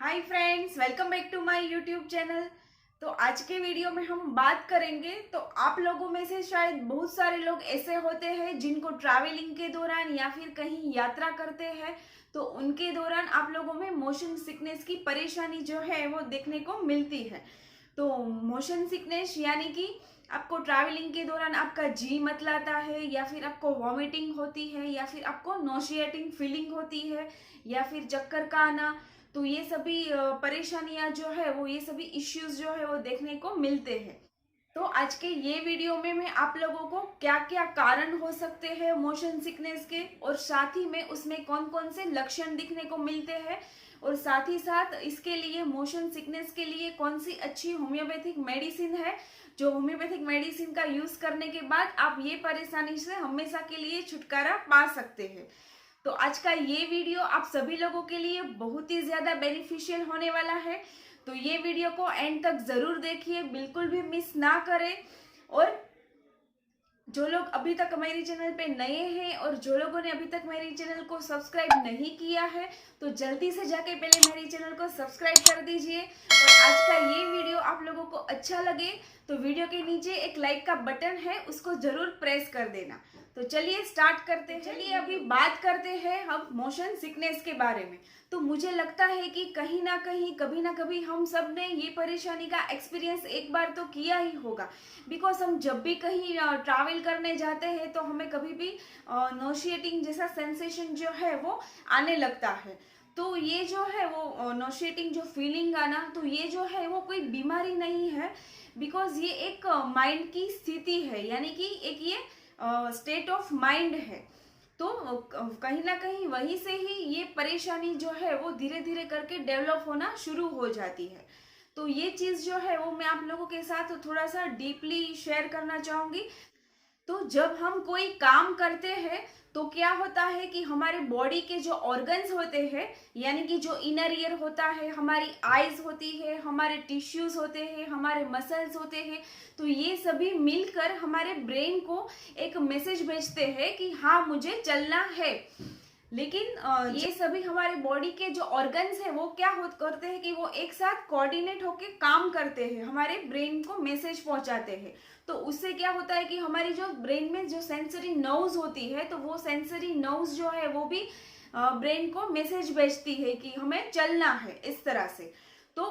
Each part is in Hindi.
Hi friends, welcome back to my YouTube channel. तो आज के वीडियो में हम बात करेंगे। तो आप लोगों में से शायद बहुत सारे लोग ऐसे होते हैं जिनको ट्रैवलिंग के दौरान या फिर कहीं यात्रा करते हैं तो उनके दौरान आप लोगों में मोशन सिकनेस की परेशानी जो है वो देखने को मिलती है। तो मोशन सिकनेस यानी कि आपको ट्रैवलिंग के दौरान आपका जी मतलाता है, या फिर आपको वॉमिटिंग होती है, या फिर आपको नॉशिएटिंग फीलिंग होती है, या फिर चक्कर का आना। तो ये सभी परेशानियां जो है वो, ये सभी इश्यूज जो है वो देखने को मिलते हैं। तो आज के ये वीडियो में मैं आप लोगों को क्या क्या कारण हो सकते हैं मोशन सिकनेस के, और साथ ही में उसमें कौन कौन से लक्षण दिखने को मिलते हैं, और साथ ही साथ इसके लिए मोशन सिकनेस के लिए कौन सी अच्छी होम्योपैथिक मेडिसिन है, जो होम्योपैथिक मेडिसिन का यूज करने के बाद आप ये परेशानी से हमेशा के लिए छुटकारा पा सकते हैं। तो आज का ये वीडियो आप सभी लोगों के लिए बहुत ही ज्यादा बेनिफिशियल होने वाला है। तो ये वीडियो को एंड तक जरूर देखिए, बिल्कुल भी मिस ना करें। और जो लोग अभी तक मेरे चैनल पे नए हैं और जो लोगों ने अभी तक मेरे चैनल को सब्सक्राइब नहीं किया है तो जल्दी से जाके पहले मेरे चैनल को सब्सक्राइब कर दीजिए। और आज का ये वीडियो आप लोगों को अच्छा लगे तो वीडियो के नीचे एक लाइक का बटन है, उसको जरूर प्रेस कर देना। तो चलिए स्टार्ट करते हैं। चलिए अभी बात करते हैं हम मोशन सिकनेस के बारे में। तो मुझे लगता है कि कहीं ना कहीं, कभी ना कभी हम सब ने ये परेशानी का एक्सपीरियंस एक बार तो किया ही होगा। बिकॉज हम जब भी कहीं ट्रैवल करने जाते हैं तो हमें कभी भी नोशिएटिंग जैसा सेंसेशन जो है वो आने लगता है। तो ये जो है वो नोशिएटिंग जो फीलिंग आना, तो ये जो है वो कोई बीमारी नहीं है। बिकॉज ये एक माइंड की स्थिति है, यानी कि एक ये स्टेट ऑफ माइंड है। तो कहीं ना कहीं वहीं से ही ये परेशानी जो है वो धीरे धीरे करके डेवलप होना शुरू हो जाती है। तो ये चीज जो है वो मैं आप लोगों के साथ थोड़ा सा डीपली शेयर करना चाहूंगी। तो जब हम कोई काम करते हैं तो क्या होता है कि हमारे बॉडी के जो ऑर्गन्स होते हैं, यानी कि जो इनर ईयर होता है, हमारी आईज होती है, हमारे टिश्यूज होते हैं, हमारे मसल्स होते हैं, तो ये सभी मिलकर हमारे ब्रेन को एक मैसेज भेजते हैं कि हाँ मुझे चलना है। लेकिन ये सभी हमारे बॉडी के जो ऑर्गन्स है वो क्या करते हैं कि वो एक साथ कोऑर्डिनेट होके काम करते हैं, हमारे ब्रेन को मैसेज पहुंचाते हैं। तो उससे क्या होता है कि हमारी जो ब्रेन में जो सेंसरी नर्व्स होती है, तो वो सेंसरी नर्व्स जो है वो भी ब्रेन को मैसेज भेजती है कि हमें चलना है, इस तरह से। तो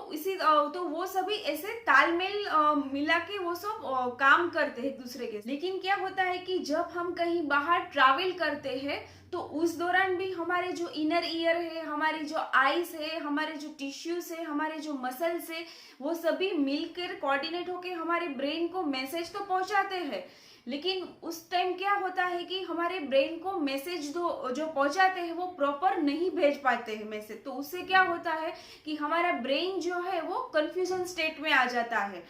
तो वो सभी ऐसे तालमेल मिला के वो सब काम करते हैं एक दूसरे के। लेकिन क्या होता है कि जब हम कहीं बाहर ट्रैवल करते हैं तो उस दौरान भी हमारे जो इनर ईयर है, हमारी जो आईज है, हमारे जो टिश्यूज है, हमारे जो मसल्स है, वो सभी मिलकर कोऑर्डिनेट होकर हमारे ब्रेन को मैसेज तो पहुंचाते हैं। लेकिन उस टाइम क्या होता है कि हमारे ब्रेन को मैसेज जो पहुंचाते हैं वो प्रॉपर नहीं भेज पाते हैं मैसेज। तो उससे क्या होता है कि हमारा ब्रेन जो है वो कंफ्यूजन स्टेट में आ जाता है।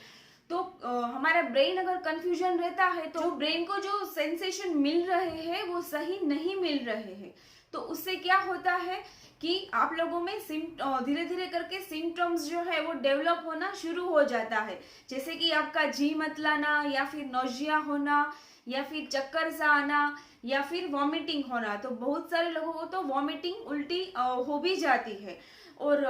तो हमारा ब्रेन अगर कंफ्यूजन रहता है तो ब्रेन को जो सेंसेशन मिल रहे हैं वो सही नहीं मिल रहे हैं। तो उससे क्या होता है कि आप लोगों में धीरे धीरे करके सिम्टम्स जो है वो डेवलप होना शुरू हो जाता है। जैसे कि आपका जी मतलाना, या फिर नोजिया होना, या फिर चक्कर सा आना, या फिर वॉमिटिंग होना। तो बहुत सारे लोगों को तो वॉमिटिंग उल्टी हो भी जाती है, और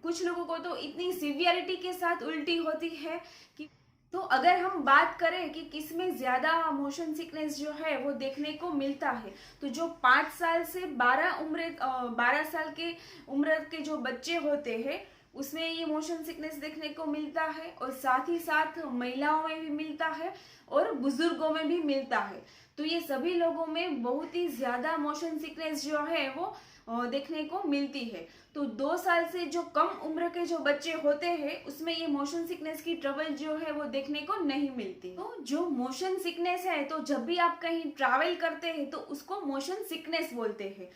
कुछ लोगों को तो इतनी सिवियरिटी के साथ उल्टी होती है कि। तो अगर हम बात करें कि किसमें ज्यादा मोशन सिकनेस जो है वो देखने को मिलता है, तो जो 5 साल से 12 साल के उम्र के जो बच्चे होते हैं उसमें ये मोशन सिकनेस देखने को मिलता है, और साथ ही साथ महिलाओं में भी मिलता है और बुजुर्गों में भी मिलता है। तो ये सभी लोगों में बहुत ही ज्यादा मोशन सिकनेस जो है वो देखने को मिलती है। तो 2 साल से जो कम उम्र के जो बच्चे होते हैं उसमें ये मोशन सिकनेस की ट्रबल जो है वो देखने को नहीं मिलती। तो जो मोशन सिकनेस है, तो जब भी आप कहीं ट्रैवल करते हैं तो उसको मोशन सिकनेस बोलते हैं।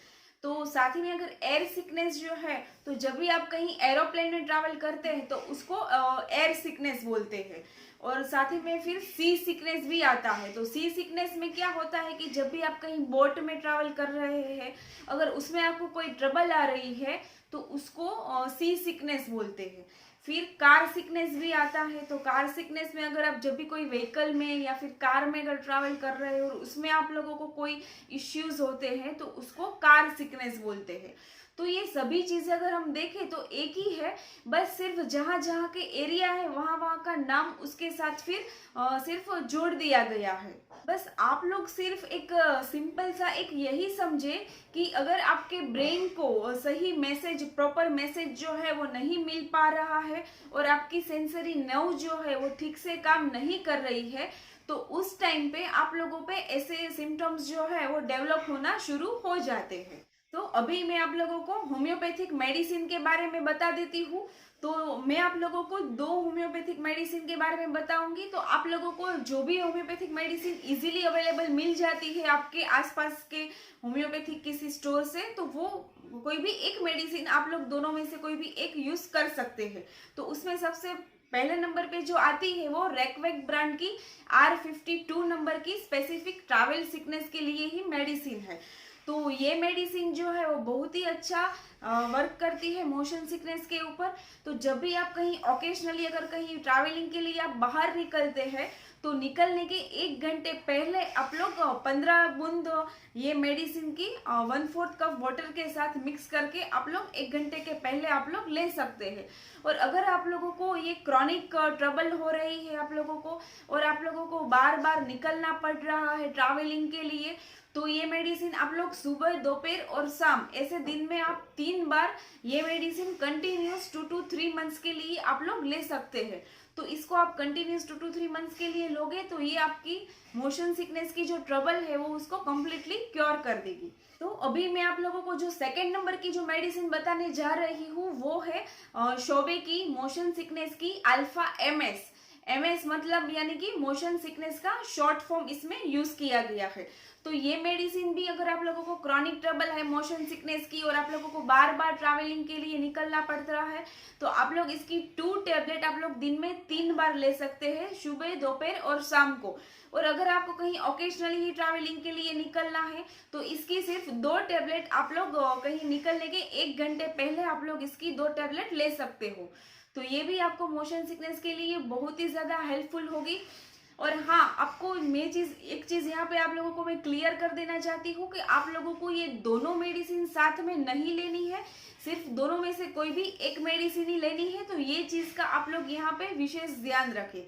तो साथ ही में अगर एयर सिकनेस जो है, तो जब भी आप कहीं एरोप्लेन में ट्रैवल करते हैं तो उसको एयर सिकनेस बोलते हैं। और साथ ही में फिर सी सिकनेस भी आता है। तो सी सिकनेस में क्या होता है कि जब भी आप कहीं बोट में ट्रैवल कर रहे हैं, अगर उसमें आपको कोई ट्रबल आ रही है तो उसको सी सिकनेस बोलते हैं। फिर कार सिकनेस भी आता है। तो कार सिकनेस में अगर आप जब भी कोई व्हीकल में या फिर कार में अगर ट्रैवल कर रहे हो और उसमें आप लोगों को कोई इश्यूज होते हैं तो उसको कार सिकनेस बोलते हैं। तो ये सभी चीजें अगर हम देखें तो एक ही है, बस सिर्फ जहाँ जहाँ के एरिया है वहाँ वहाँ का नाम उसके साथ फिर सिर्फ जोड़ दिया गया है। बस आप लोग सिर्फ एक सिंपल सा एक यही समझे कि अगर आपके ब्रेन को सही मैसेज, प्रॉपर मैसेज जो है वो नहीं मिल पा रहा है और आपकी सेंसरी नर्व जो है वो ठीक से काम नहीं कर रही है, तो उस टाइम पे आप लोगों पे ऐसे सिम्टम्स जो है वो डेवलप होना शुरू हो जाते हैं। तो अभी मैं आप लोगों को होम्योपैथिक मेडिसिन के बारे में बता देती हूँ। तो मैं आप लोगों को 2 होम्योपैथिक मेडिसिन के बारे में बताऊंगी। तो आप लोगों को जो भी होम्योपैथिक मेडिसिन इजीली अवेलेबल मिल जाती है आपके आसपास के होम्योपैथिक किसी स्टोर से, तो वो कोई भी एक मेडिसिन आप लोग दोनों में से कोई भी एक यूज कर सकते हैं। तो उसमें सबसे पहले नंबर पे जो आती है वो रेकवेक ब्रांड की R52 नंबर की स्पेसिफिक ट्रैवल सिकनेस के लिए ही मेडिसिन है। तो ये मेडिसिन जो है वो बहुत ही अच्छा वर्क करती है मोशन सिकनेस के ऊपर। तो जब भी आप कहीं ओकेजनली अगर कहीं ट्रैवलिंग के लिए आप बाहर निकलते हैं, तो निकलने के 1 घंटे पहले आप लोग 15 बूंद ये मेडिसिन की 1/4 कप वाटर के साथ मिक्स करके आप लोग 1 घंटे के पहले आप लोग ले सकते हैं। और अगर आप लोगों को ये क्रॉनिक ट्रबल हो रही है आप लोगों को, और आप लोगों को बार बार निकलना पड़ रहा है ट्रैवलिंग के लिए, तो ये मेडिसिन आप लोग सुबह, दोपहर और शाम ऐसे दिन में आप 3 बार ये मेडिसिन कंटिन्यूस 2 to 3 मंथ्स के लिए आप लोग ले सकते हैं। तो इसको आप कंटिन्यूस 2 to 3 मंथ्स के लिए लोगे तो ये आपकी मोशन सिकनेस की जो ट्रबल है वो उसको कम्प्लीटली क्योर कर देगी। तो अभी मैं आप लोगों को जो 2nd नंबर की जो मेडिसिन बताने जा रही हूँ वो है शोबे की मोशन सिकनेस की अल्फा MS। MS मतलब यानी कि मोशन सिकनेस का शॉर्ट फॉर्म इसमें यूज किया गया है। तो ये मेडिसिन भी अगर आप लोगों को क्रॉनिक ट्रबल है मोशन सिकनेस की और आप लोगों को बार बार ट्रैवलिंग के लिए निकलना पड़ रहा है, तो आप लोग इसकी 2 टैबलेट आप लोग दिन में 3 बार ले सकते हैं, सुबह, दोपहर और शाम को। और अगर आपको कहीं ओकेजनली ही ट्रैवलिंग के लिए निकलना है तो इसकी सिर्फ 2 टैबलेट आप लोग कहीं निकलने के 1 घंटे पहले आप लोग इसकी 2 टैबलेट ले सकते हो। तो ये भी आपको मोशन सिकनेस के लिए बहुत ही ज्यादा हेल्पफुल होगी। और हाँ, आपको एक चीज यहाँ पे आप लोगों को मैं क्लियर कर देना चाहती हूँ कि आप लोगों को ये दोनों मेडिसिन साथ में नहीं लेनी है, सिर्फ दोनों में से कोई भी एक मेडिसिन ही लेनी है। तो ये चीज का आप लोग यहाँ पे विशेष ध्यान रखें।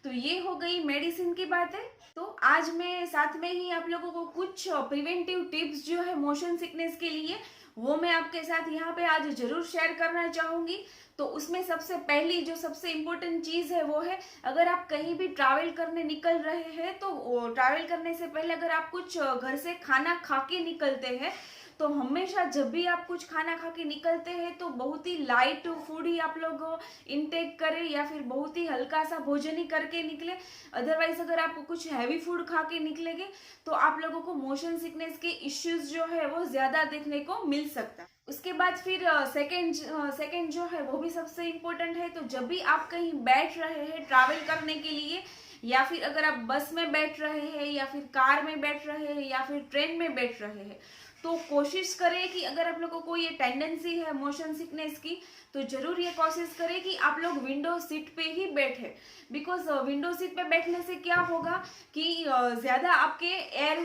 तो ये हो गई मेडिसिन की बातें। तो आज मैं साथ में ही आप लोगों को कुछ प्रिवेंटिव टिप्स जो है मोशन सिकनेस के लिए वो मैं आपके साथ यहाँ पे आज जरूर शेयर करना चाहूंगी। तो उसमें सबसे पहली जो सबसे इम्पोर्टेंट चीज है वो है, अगर आप कहीं भी ट्रैवल करने निकल रहे हैं तो ट्रैवल करने से पहले अगर आप कुछ घर से खाना खा के निकलते हैं, तो हमेशा जब भी आप कुछ खाना खा के निकलते हैं तो बहुत ही लाइट फूड ही आप लोग इनटेक करें या फिर बहुत ही हल्का सा भोजन ही करके निकले। अदरवाइज अगर आप कुछ हैवी फूड खा के निकलेंगे तो आप लोगों को मोशन सिकनेस के इश्यूज जो है वो ज्यादा देखने को मिल सकता है। उसके बाद फिर सेकंड जो है वो भी सबसे इम्पोर्टेंट है। तो जब भी आप कहीं बैठ रहे हैं ट्रैवल करने के लिए, या फिर अगर आप बस में बैठ रहे हैं या फिर कार में बैठ रहे हैं या फिर ट्रेन में बैठ रहे हैं, तो कोशिश करें कि अगर आप लोगों को ये टेंडेंसी है मोशन सिकनेस की, तो जरूर ये कोशिश करें कि आप लोग विंडो सीट पे ही बैठे। बिकॉज विंडो सीट पे बैठने से क्या होगा कि ज्यादा आपके एयर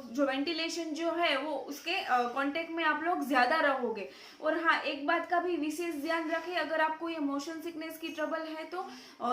जो वेंटिलेशन जो है वो उसके कांटेक्ट में आप लोग ज्यादा रहोगे। और हाँ, एक बात का भी विशेष ध्यान रखें, अगर आपको ये मोशन सिकनेस की ट्रबल है तो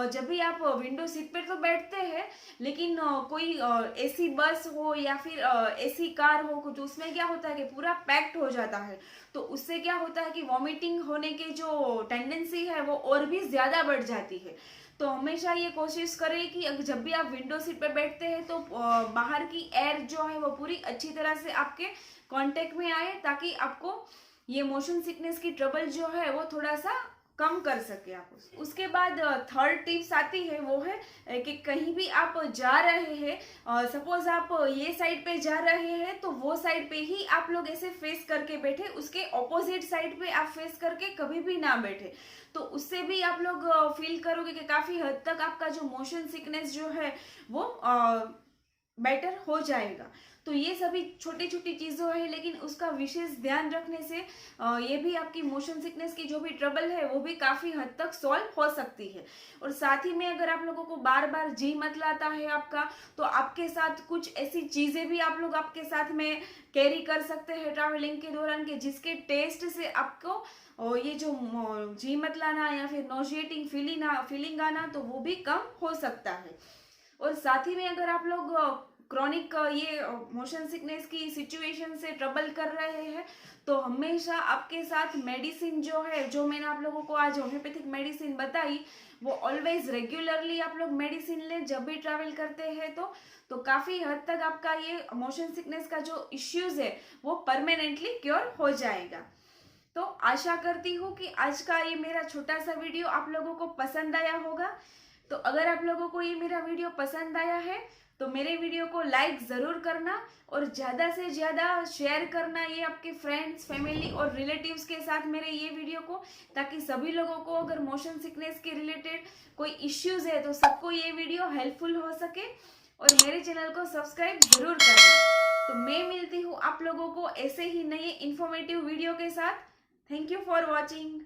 जब भी आप विंडो सीट पे तो बैठते हैं, लेकिन कोई एसी बस हो या फिर एसी कार हो कुछ, उसमें क्या होता है कि पूरा पैक्ड हो जाता है। तो उससे क्या होता है कि वॉमिटिंग होने के जो टेंडेंसी है वो और भी ज्यादा बढ़ जाती है। तो हमेशा ये कोशिश करें कि जब भी आप विंडो सीट पे बैठते हैं तो बाहर की एयर जो है वो पूरी अच्छी तरह से आपके कांटेक्ट में आए, ताकि आपको ये मोशन सिकनेस की ट्रबल जो है वो थोड़ा सा कम कर सके आप। उसके बाद थर्ड टिप्स आती है, वो है कि कहीं भी आप जा रहे हैं, सपोज आप ये साइड पे जा रहे हैं तो वो साइड पे ही आप लोग ऐसे फेस करके बैठे, उसके ऑपोजिट साइड पे आप फेस करके कभी भी ना बैठे। तो उससे भी आप लोग फील करोगे कि काफी हद तक आपका जो मोशन सिकनेस जो है वो बेटर हो जाएगा। तो ये सभी छोटी छोटी चीज़ों है, लेकिन उसका विशेष ध्यान रखने से ये भी आपकी मोशन सिकनेस की जो भी ट्रबल है वो भी काफ़ी हद तक सॉल्व हो सकती है। और साथ ही में अगर आप लोगों को बार बार जी मतलाता है आपका, तो आपके साथ कुछ ऐसी चीज़ें भी आप लोग आपके साथ में कैरी कर सकते हैं ट्रैवलिंग के दौरान, के जिसके टेस्ट से आपको ये जो जी मतलाना या फिर नोजिएटिंग फीलिंग आना, तो वो भी कम हो सकता है। और साथ ही में अगर आप लोग क्रॉनिक ये मोशन सिकनेस की सिचुएशन से ट्रबल कर रहे हैं, तो हमेशा आपके साथ मेडिसिन जो है, जो मैंने आप लोगों को आज होम्योपैथिक मेडिसिन बताई, वो ऑलवेज रेगुलरली आप लोग मेडिसिन लें जब भी ट्रैवल करते हैं। तो काफ़ी हद तक आपका ये मोशन सिकनेस का जो इश्यूज है वो परमानेंटली क्योर हो जाएगा। तो आशा करती हूँ कि आज का ये मेरा छोटा सा वीडियो आप लोगों को पसंद आया होगा। तो अगर आप लोगों को ये मेरा वीडियो पसंद आया है तो मेरे वीडियो को लाइक ज़रूर करना और ज़्यादा से ज़्यादा शेयर करना ये आपके फ्रेंड्स, फैमिली और रिलेटिव्स के साथ मेरे ये वीडियो को, ताकि सभी लोगों को अगर मोशन सिकनेस के रिलेटेड कोई इश्यूज है तो सबको ये वीडियो हेल्पफुल हो सके। और मेरे चैनल को सब्सक्राइब जरूर करना। तो मैं मिलती हूँ आप लोगों को ऐसे ही नए इन्फॉर्मेटिव वीडियो के साथ। Thank you for watching.